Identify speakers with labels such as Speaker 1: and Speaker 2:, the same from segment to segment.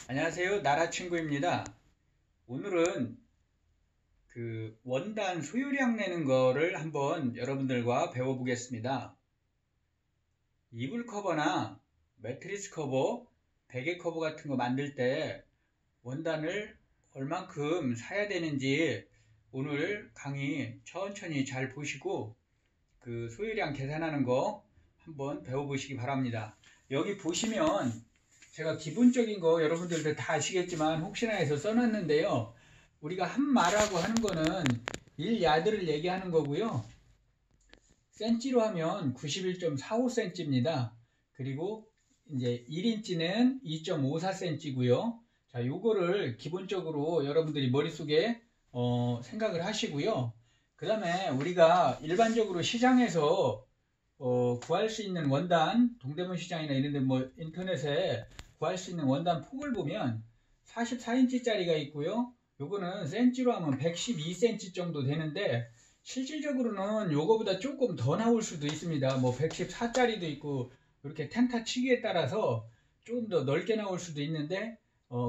Speaker 1: 안녕하세요. 나라친구입니다. 오늘은 그 원단 소유량 내는 거를 한번 여러분들과 배워보겠습니다. 이불 커버나 매트리스 커버, 베개 커버 같은 거 만들 때 원단을 얼만큼 사야 되는지 오늘 강의 천천히 잘 보시고 그 소유량 계산하는 거 한번 배워보시기 바랍니다. 여기 보시면 제가 기본적인 거 여러분들도 다 아시겠지만 혹시나 해서 써놨는데요. 우리가 한 말하고 하는 거는 1야드를 얘기하는 거고요. 센치로 하면 91.45cm입니다. 그리고 이제 1인치는 2.54cm고요. 자, 요거를 기본적으로 여러분들이 머릿속에 생각을 하시고요. 그 다음에 우리가 일반적으로 시장에서 구할 수 있는 원단, 동대문 시장이나 이런 데 뭐 인터넷에 구할 수 있는 원단 폭을 보면 44인치짜리가 있고요. 요거는 센치로 하면 112cm 정도 되는데 실질적으로는 요거보다 조금 더 나올 수도 있습니다. 뭐 114짜리도 있고 이렇게 텐타 치기에 따라서 조금 더 넓게 나올 수도 있는데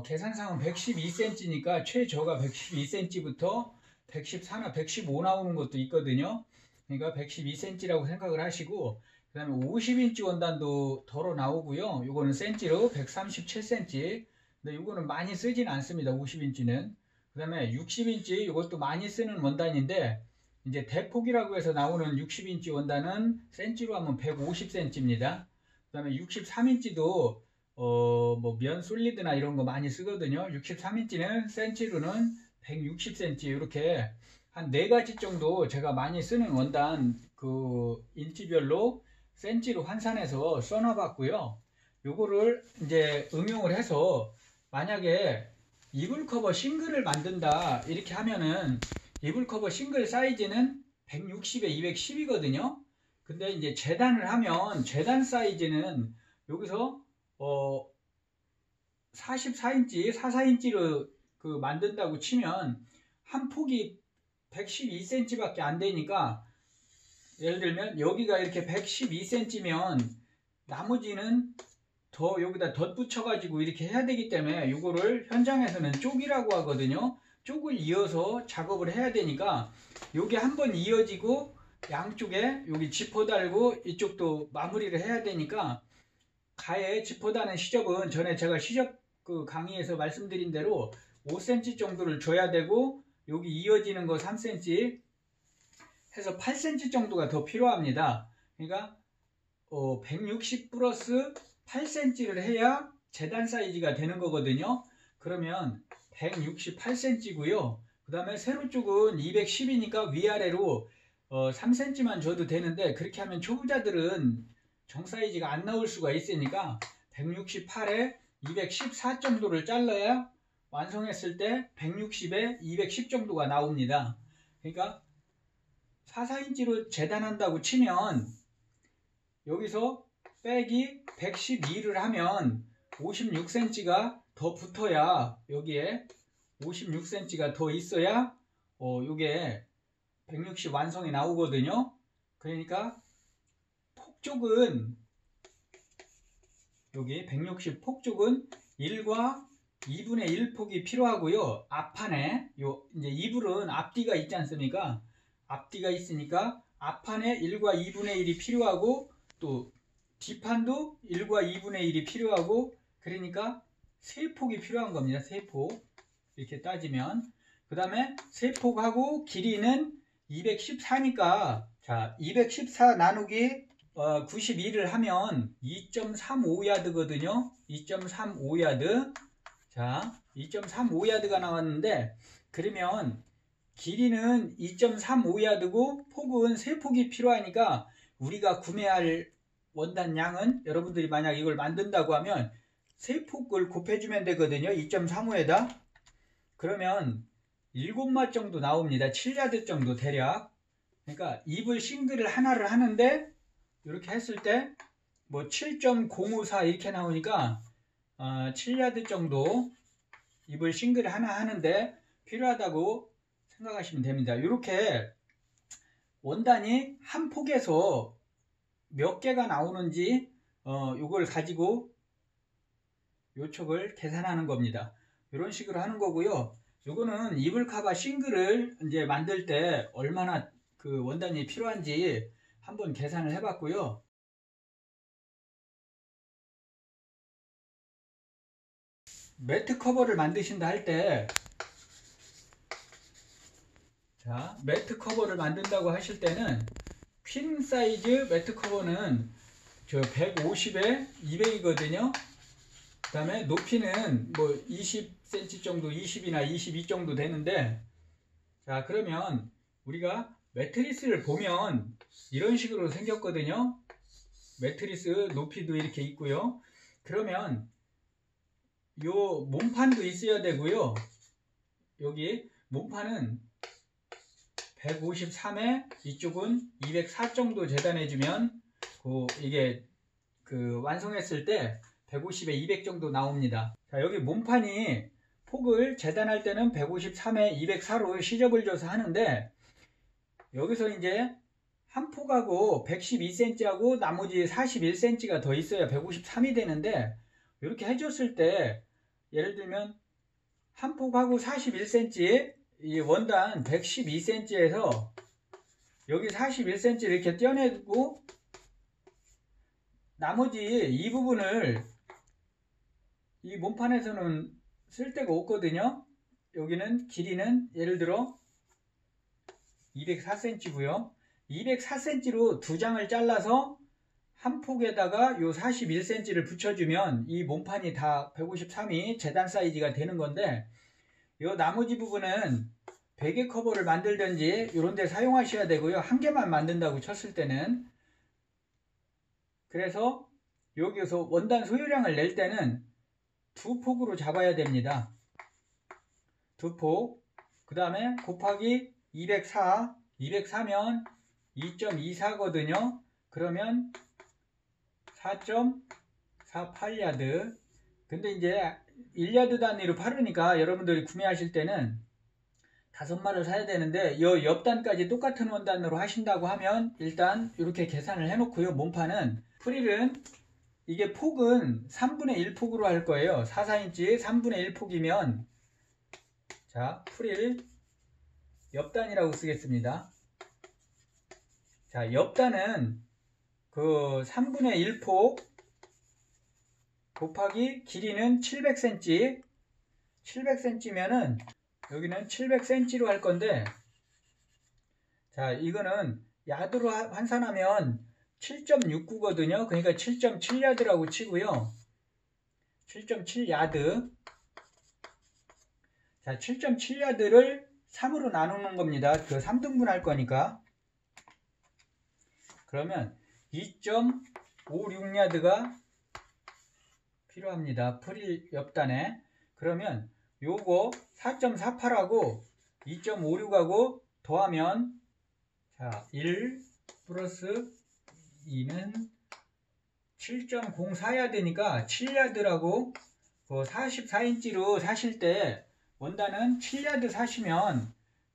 Speaker 1: 계산상은 112cm니까 최저가 112cm부터 114나 115 나오는 것도 있거든요. 그러니까 112cm라고 생각을 하시고 그 다음에 50인치 원단도 덜어 나오고요. 요거는 센치로 137cm. 근데 요거는 많이 쓰진 않습니다. 50인치는. 그 다음에 60인치 이것도 많이 쓰는 원단인데 이제 대폭이라고 해서 나오는 60인치 원단은 센치로 하면 150cm입니다. 그 다음에 63인치도 뭐 면 솔리드나 이런 거 많이 쓰거든요. 63인치는 센치로는 160cm 이렇게 한 4가지 정도 제가 많이 쓰는 원단 그 인치별로 센치로 환산해서 써놔 봤고요. 요거를 이제 응용을 해서 만약에 이불 커버 싱글을 만든다 이렇게 하면은 이불 커버 싱글 사이즈는 160에 210이거든요. 근데 이제 재단을 하면 재단 사이즈는 여기서 44인치, 44인치로 그 만든다고 치면 한 폭이 112cm밖에 안 되니까 예를 들면 여기가 이렇게 112cm면 나머지는 더 여기다 덧붙여 가지고 이렇게 해야 되기 때문에 이거를 현장에서는 쪽이라고 하거든요. 쪽을 이어서 작업을 해야 되니까 여기 한번 이어지고 양쪽에 여기 지퍼 달고 이쪽도 마무리를 해야 되니까 가에 지퍼 다는 시접은 전에 제가 시접 그 강의에서 말씀드린 대로 5cm 정도를 줘야 되고 여기 이어지는 거 3cm 해서 8cm 정도가 더 필요합니다. 그러니까 160 플러스 8cm를 해야 재단 사이즈가 되는 거거든요. 그러면 168cm고요. 그 다음에 세로 쪽은 210이니까 위아래로 3cm만 줘도 되는데 그렇게 하면 초보자들은 정 사이즈가 안 나올 수가 있으니까 168에 214 정도를 잘라야 완성했을 때 160에 210 정도가 나옵니다. 그러니까 44인치로 재단한다고 치면 여기서 빼기 112를 하면 56cm가 더 붙어야 여기에 56cm가 더 있어야 요게 160 완성이 나오거든요. 그러니까 폭 쪽은 여기 160 폭 쪽은 1과 2분의 1 폭이 필요하고요. 앞판에 요 이제 이불은 앞뒤가 있지 않습니까? 앞뒤가 있으니까 앞판에 1과 2분의 1이 필요하고 또 뒷판도 1과 2분의 1이 필요하고 그러니까 3폭이 필요한 겁니다. 3폭 이렇게 따지면 그 다음에 3폭하고 길이는 214니까 자 214 나누기 92를 하면 2.35야드거든요. 2.35야드 자 2.35야드가 나왔는데 그러면 길이는 2.35야드고 폭은 3폭이 필요하니까 우리가 구매할 원단 양은 여러분들이 만약 이걸 만든다고 하면 3폭을 곱해주면 되거든요. 2.35에다 그러면 7맛 정도 나옵니다. 7야드 정도 대략 그러니까 이불 싱글을 하나를 하는데 이렇게 했을 때 뭐 7.054 이렇게 나오니까 7야드 정도 이불 싱글 하나 하는데 필요하다고 생각하시면 됩니다. 이렇게 원단이 한 폭에서 몇 개가 나오는지 이걸 가지고 요 촉을 계산하는 겁니다. 이런 식으로 하는 거고요. 요거는 이불 카바 싱글을 이제 만들 때 얼마나 그 원단이 필요한지 한번 계산을 해봤고요. 매트 커버를 만드신다 할 때, 자, 매트 커버를 만든다고 하실 때는 퀸 사이즈 매트 커버는 저 150에 200이거든요. 그 다음에 높이는 뭐 20cm 정도, 20이나 22 정도 되는데, 자, 그러면 우리가 매트리스를 보면 이런 식으로 생겼거든요. 매트리스 높이도 이렇게 있고요. 그러면 요 몸판도 있어야 되고요. 여기 몸판은 153에 이쪽은 204 정도 재단해주면 이게 그 완성했을 때 150에 200 정도 나옵니다. 자, 여기 몸판이 폭을 재단할 때는 153에 204로 시접을 줘서 하는데, 여기서 이제 한 폭하고 112cm하고 나머지 41cm가 더 있어야 153이 되는데, 이렇게 해줬을 때 예를 들면 한 폭하고 41cm, 이 원단 112cm에서 여기 41cm 이렇게 떼어내고 나머지 이 부분을 이 몸판에서는 쓸 데가 없거든요. 여기는 길이는 예를 들어 204cm고요. 204cm로 두 장을 잘라서 한 폭에다가 요 41cm를 붙여주면 이 몸판이 다 153이 재단 사이즈가 되는 건데, 요 나머지 부분은 베개 커버를 만들든지 이런 데 사용하셔야 되고요. 한 개만 만든다고 쳤을 때는. 그래서 여기서 원단 소요량을 낼 때는 두 폭으로 잡아야 됩니다. 두 폭. 그 다음에 곱하기 204. 204면 2.24거든요. 그러면 4.48야드. 근데 이제 1야드 단위로 팔으니까 여러분들이 구매하실 때는 5마를 사야 되는데, 이 옆단까지 똑같은 원단으로 하신다고 하면 일단 이렇게 계산을 해 놓고요. 몸판은 프릴은 이게 폭은 3분의 1 폭으로 할 거예요. 44인치 3분의 1 폭이면, 자, 프릴 옆단이라고 쓰겠습니다. 자, 옆단은 그 3분의 1 폭 곱하기 길이는 700cm. 700cm면은 여기는 700cm로 할 건데, 자, 이거는 야드로 환산하면 7.69거든요. 그러니까 7.7야드라고 치고요. 7.7야드. 자, 7.7야드를 3으로 나누는 겁니다. 그 3등분 할 거니까. 그러면 2.56야드가 필요합니다. 프릴 옆단에. 그러면 요거 4.48하고 2.56하고 더하면, 자, 1 플러스 2는 7.04야드니까 7야드라고, 44인치로 사실 때 원단은 7야드 사시면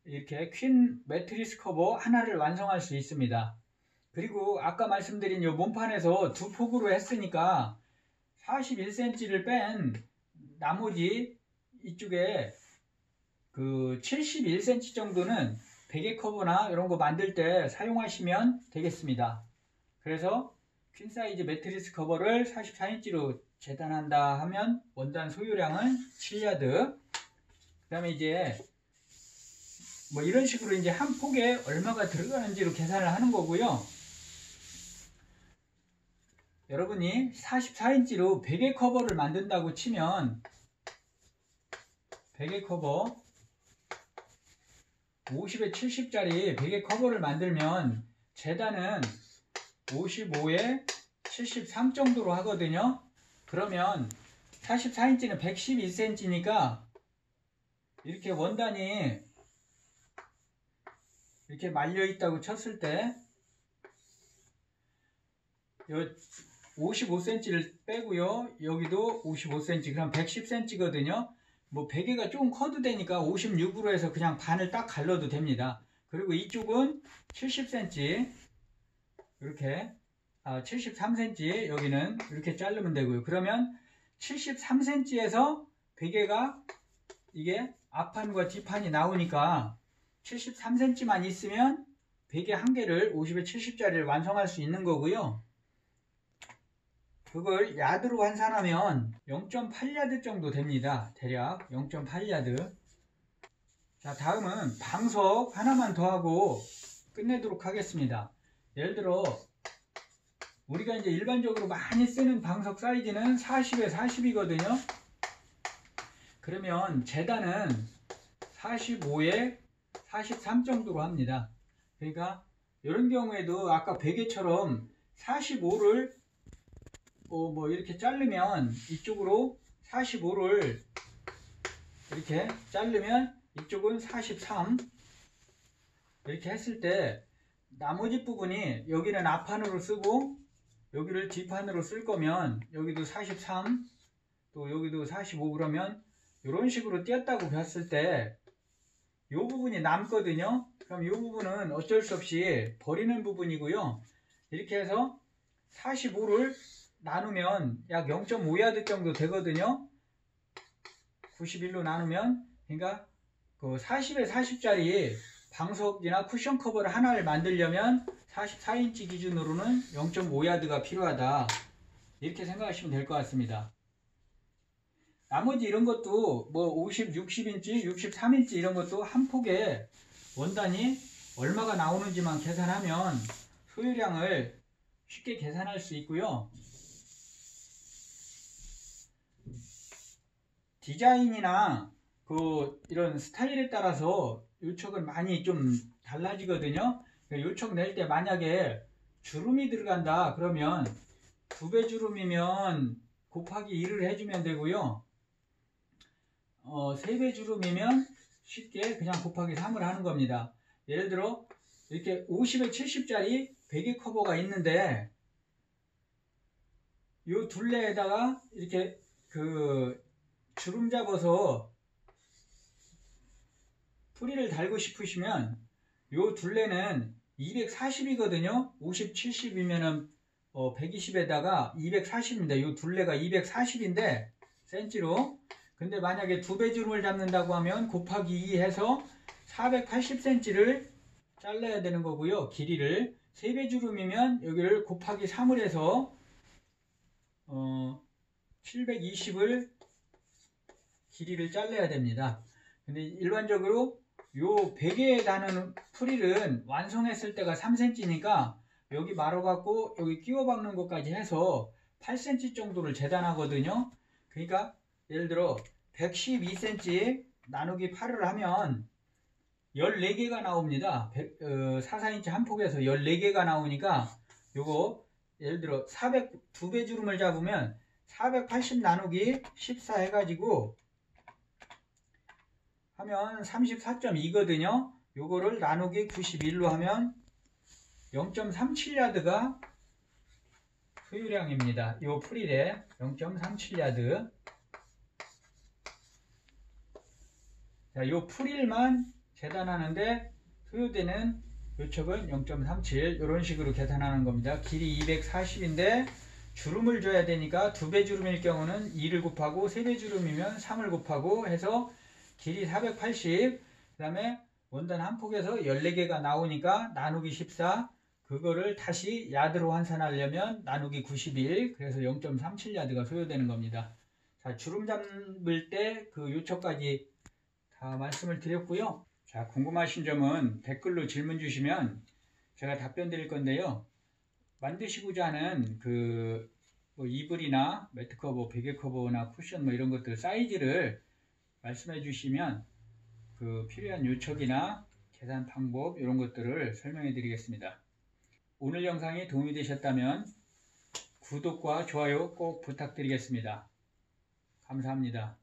Speaker 1: 이렇게 퀸 매트리스 커버 하나를 완성할 수 있습니다. 그리고 아까 말씀드린 요 몸판에서 두 폭으로 했으니까 41cm를 뺀 나머지 이쪽에 그 71cm 정도는 베개 커버나 이런 거 만들 때 사용하시면 되겠습니다. 그래서 퀸 사이즈 매트리스 커버를 44인치로 재단한다 하면 원단 소요량은 7야드. 그 다음에 이제 뭐 이런 식으로 이제 한 폭에 얼마가 들어가는지로 계산을 하는 거고요. 여러분이 44인치로 베개 커버를 만든다고 치면, 베개 커버 50에 70짜리 베개 커버를 만들면 재단은 55에 73 정도로 하거든요. 그러면 44인치는 112cm니까 이렇게 원단이 이렇게 말려 있다고 쳤을 때 55cm를 빼고요. 여기도 55cm, 그럼 110cm거든요. 뭐 베개가 조금 커도 되니까 56으로 해서 그냥 반을 딱 갈라도 됩니다. 그리고 이쪽은 70cm, 이렇게 73cm 여기는 이렇게 자르면 되고요. 그러면 73cm에서 베개가 이게 앞판과 뒷판이 나오니까 73cm만 있으면 베개 한 개를 50에 70짜리를 완성할 수 있는 거고요. 그걸 야드로 환산하면 0.8야드 정도 됩니다. 대략 0.8야드. 자, 다음은 방석 하나만 더 하고 끝내도록 하겠습니다. 예를 들어 우리가 이제 일반적으로 많이 쓰는 방석 사이즈는 40에 40이거든요. 그러면 재단은 45에 43 정도로 합니다. 그러니까 이런 경우에도 아까 베개처럼 45를 뭐 이렇게 자르면 이쪽으로 45를 이렇게 자르면 이쪽은 43 이렇게 했을 때 나머지 부분이 여기는 앞판으로 쓰고 여기를 뒷판으로 쓸 거면 여기도 43 또 여기도 45 그러면 이런 식으로 띄었다고 봤을 때 이 부분이 남거든요. 그럼 이 부분은 어쩔 수 없이 버리는 부분이고요. 이렇게 해서 45를 나누면 약 0.5야드 정도 되거든요. 91로 나누면 그러니까 그 40에 40짜리 방석이나 쿠션 커버를 하나를 만들려면 44인치 기준으로는 0.5야드가 필요하다. 이렇게 생각하시면 될 것 같습니다. 나머지 이런 것도 뭐 50, 60인치, 63인치 이런 것도 한 폭에 원단이 얼마가 나오는지만 계산하면 소유량을 쉽게 계산할 수 있고요. 디자인이나 이런 스타일에 따라서 요척은 많이 좀 달라지거든요. 요척 낼 때 만약에 주름이 들어간다 그러면 2배 주름이면 곱하기 2를 해주면 되고요. 3배 주름이면 쉽게 그냥 곱하기 3을 하는 겁니다. 예를 들어 이렇게 50에 70짜리 베개 커버가 있는데 요 둘레에다가 이렇게 주름 잡아서 프릴을 달고 싶으시면 요 둘레는 240이거든요. 50, 70이면은 120에다가 240입니다. 요 둘레가 240인데 센치로. 근데 만약에 2배 주름을 잡는다고 하면 곱하기 2 해서 480cm를 잘라야 되는 거고요. 길이를 3배 주름이면 여기를 곱하기 3을 해서 720을 길이를 잘라야 됩니다. 근데 일반적으로 요 베개에 다는 프릴은 완성했을 때가 3cm니까 여기 말아갖고 여기 끼워 박는 것까지 해서 8cm 정도를 재단하거든요. 그러니까 예를 들어 112cm 나누기 8을 하면 14개가 나옵니다. 44인치 한 폭에서 14개가 나오니까 요거 예를 들어 2배 주름을 잡으면 480 나누기 14 해가지고 하면 34.2거든요. 요거를 나누기 91로 하면 0.37야드가 소유량입니다. 요 프릴에 0.37야드. 자, 요 프릴만 재단하는데 소요되는 요척은 0.37 이런 식으로 계산하는 겁니다. 길이 240인데 주름을 줘야 되니까 2배 주름일 경우는 2를 곱하고 3배 주름이면 3을 곱하고 해서 길이 480 그 다음에 원단 한 폭에서 14개가 나오니까 나누기 14 그거를 다시 야드로 환산하려면 나누기 91 그래서 0.37야드가 소요되는 겁니다. 자, 주름 잡을 때 그 요척까지 다 말씀을 드렸고요. 자, 궁금하신 점은 댓글로 질문 주시면 제가 답변 드릴 건데요. 만드시고자 하는 뭐 이불이나 매트커버, 베개커버나 쿠션 뭐 이런 것들 사이즈를 말씀해 주시면 필요한 요척이나 계산 방법 이런 것들을 설명해 드리겠습니다. 오늘 영상이 도움이 되셨다면 구독과 좋아요 꼭 부탁드리겠습니다. 감사합니다.